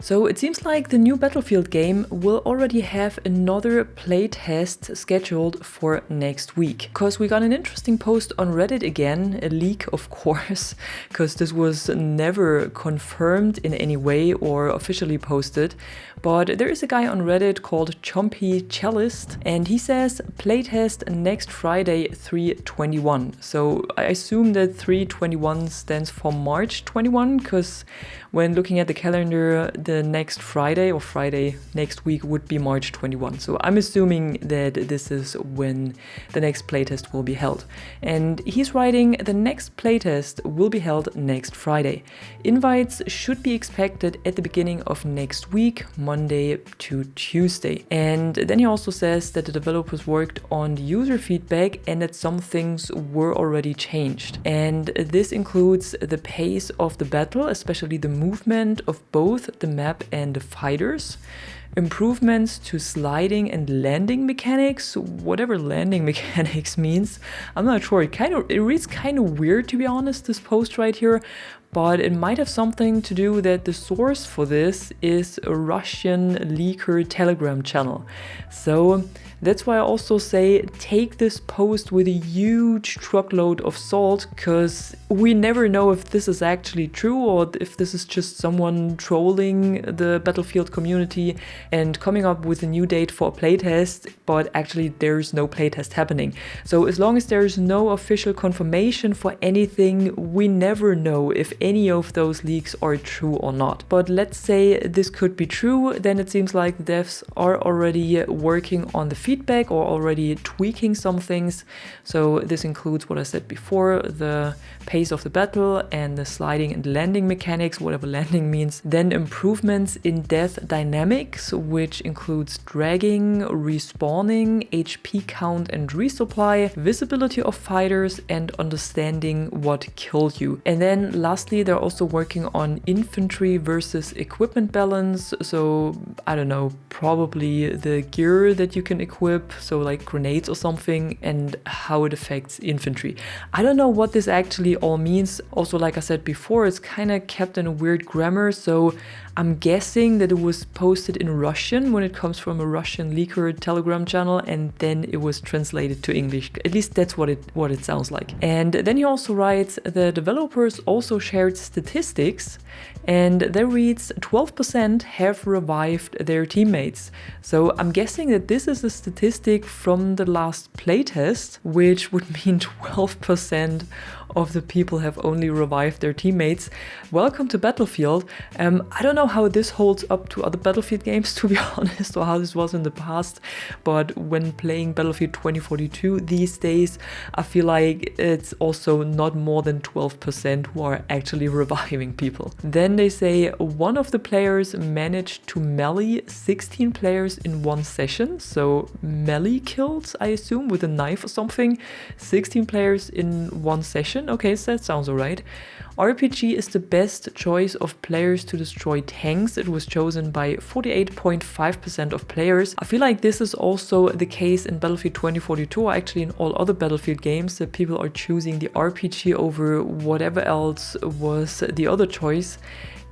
So it seems like the new Battlefield game will already have another playtest scheduled for next week. Because we got an interesting post on Reddit again, a leak of course, because this was never confirmed in any way or officially posted. But there is a guy on Reddit called Chompy Cellist, and he says playtest next Friday 3/21. So I assume that 3/21 stands for March 21, because when looking at the calendar, the next Friday or Friday next week would be March 21. So I'm assuming that this is when the next playtest will be held. And he's writing, the next playtest will be held next Friday. Invites should be expected at the beginning of next week, Monday to Tuesday. And then he also says that the developers worked on the user feedback and that some things were already changed. And this includes the pace of the battle, especially the movement of both the map and the fighters, improvements to sliding and landing mechanics, whatever landing mechanics means. I'm not sure. It reads kind of weird, to be honest, this post right here, but it might have something to do that the source for this is a Russian leaker Telegram channel. So that's why I also say take this post with a huge truckload of salt, because we never know if this is actually true or if this is just someone trolling the Battlefield community and coming up with a new date for a playtest, but actually there's no playtest happening. So as long as there's no official confirmation for anything, we never know if any of those leaks are true or not. But let's say this could be true, then it seems like devs are already working on the feedback or already tweaking some things. So this includes what I said before, the pace of the battle and the sliding and landing mechanics, whatever landing means. Then improvements in death dynamics, which includes dragging, respawning, HP count and resupply, visibility of fighters, and understanding what killed you. And then lastly, they're also working on infantry versus equipment balance. So I don't know, probably the gear that you can equip, so like grenades or something, and how it affects infantry. I don't know what this actually all means. Also, like I said before, it's kind of kept in a weird grammar, so I'm guessing that it was posted in Russian when it comes from a Russian leaker Telegram channel, and then it was translated to English. At least that's what it sounds like. And then he also writes, the developers also shared statistics, and there reads 12% have revived their teammates. So I'm guessing that this is a statistic from the last playtest, which would mean 12% of the people have only revived their teammates. Welcome to Battlefield. I don't know how this holds up to other Battlefield games, to be honest, or how this was in the past, but when playing Battlefield 2042 these days, I feel like it's also not more than 12% who are actually reviving people. Then they say one of the players managed to melee 16 players in one session, so melee kills, I assume, with a knife or something. 16 players in one session. Okay, so that sounds alright. RPG is the best choice of players to destroy tanks. It was chosen by 48.5% of players. I feel like this is also the case in Battlefield 2042, or actually in all other Battlefield games, that people are choosing the RPG over whatever else was the other choice.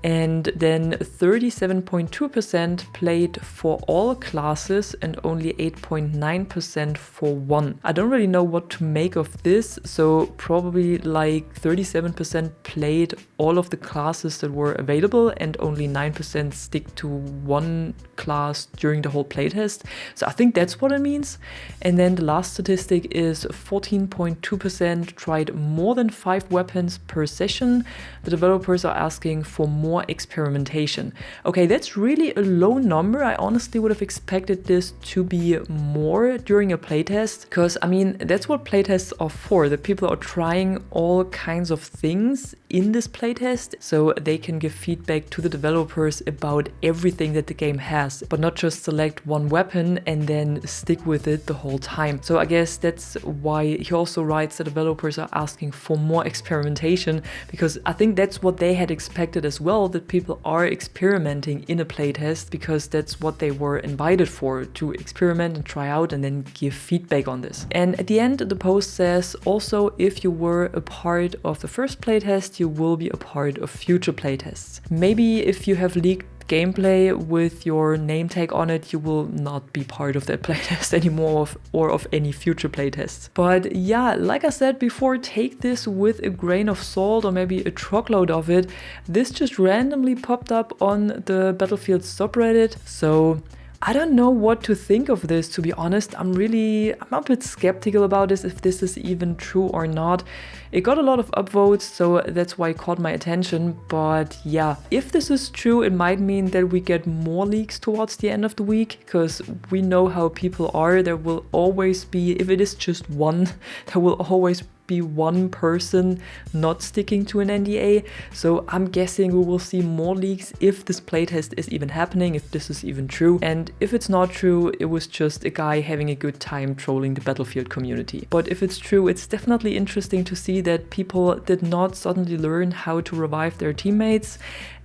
And then 37.2% played for all classes and only 8.9% for one. I don't really know what to make of this, so probably like 37% played all of the classes that were available and only 9% stick to one class during the whole playtest. So I think that's what it means. And then the last statistic is 14.2% tried more than 5 weapons per session. The developers are asking for more experimentation. Okay, that's really a low number. I honestly would have expected this to be more during a playtest, because I mean, that's what playtests are for, that people are trying all kinds of things in this playtest so they can give feedback to the developers about everything that the game has, but not just select one weapon and then stick with it the whole time. So I guess that's why he also writes that developers are asking for more experimentation, because I think that's what they had expected as well, that people are experimenting in a playtest, because that's what they were invited for, to experiment and try out and then give feedback on this. And at the end, the post says, also, if you were a part of the first playtest, you will be a part of future playtests. Maybe if you have leaked gameplay with your name tag on it, you will not be part of that playtest anymore or of any future playtests. But yeah, like I said before, take this with a grain of salt or maybe a truckload of it. This just randomly popped up on the Battlefield subreddit, so I don't know what to think of this, to be honest. I'm a bit skeptical about this, if this is even true or not. It got a lot of upvotes, so that's why it caught my attention. But yeah, if this is true, it might mean that we get more leaks towards the end of the week, because we know how people are. There will always be, if it is just one, there will always be one person not sticking to an NDA. So I'm guessing we will see more leaks if this playtest is even happening, if this is even true. And if it's not true, it was just a guy having a good time trolling the Battlefield community. But if it's true, it's definitely interesting to see that people did not suddenly learn how to revive their teammates,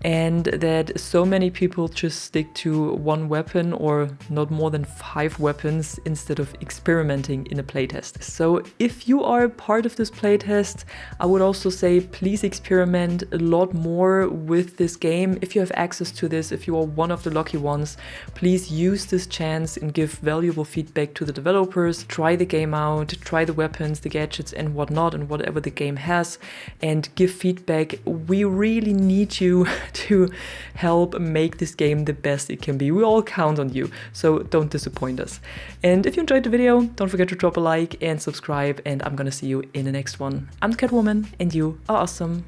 and that so many people just stick to one weapon or not more than 5 weapons instead of experimenting in a playtest. So if you are part of this playtest, I would also say please experiment a lot more with this game. If you have access to this, if you are one of the lucky ones, please use this chance and give valuable feedback to the developers. Try the game out, try the weapons, the gadgets and whatnot, and whatever the game has, and give feedback. We really need you to help make this game the best it can be. We all count on you, so don't disappoint us. And if you enjoyed the video, don't forget to drop a like and subscribe, and I'm gonna see you in the next one. I'm the Catwoman, and you are awesome.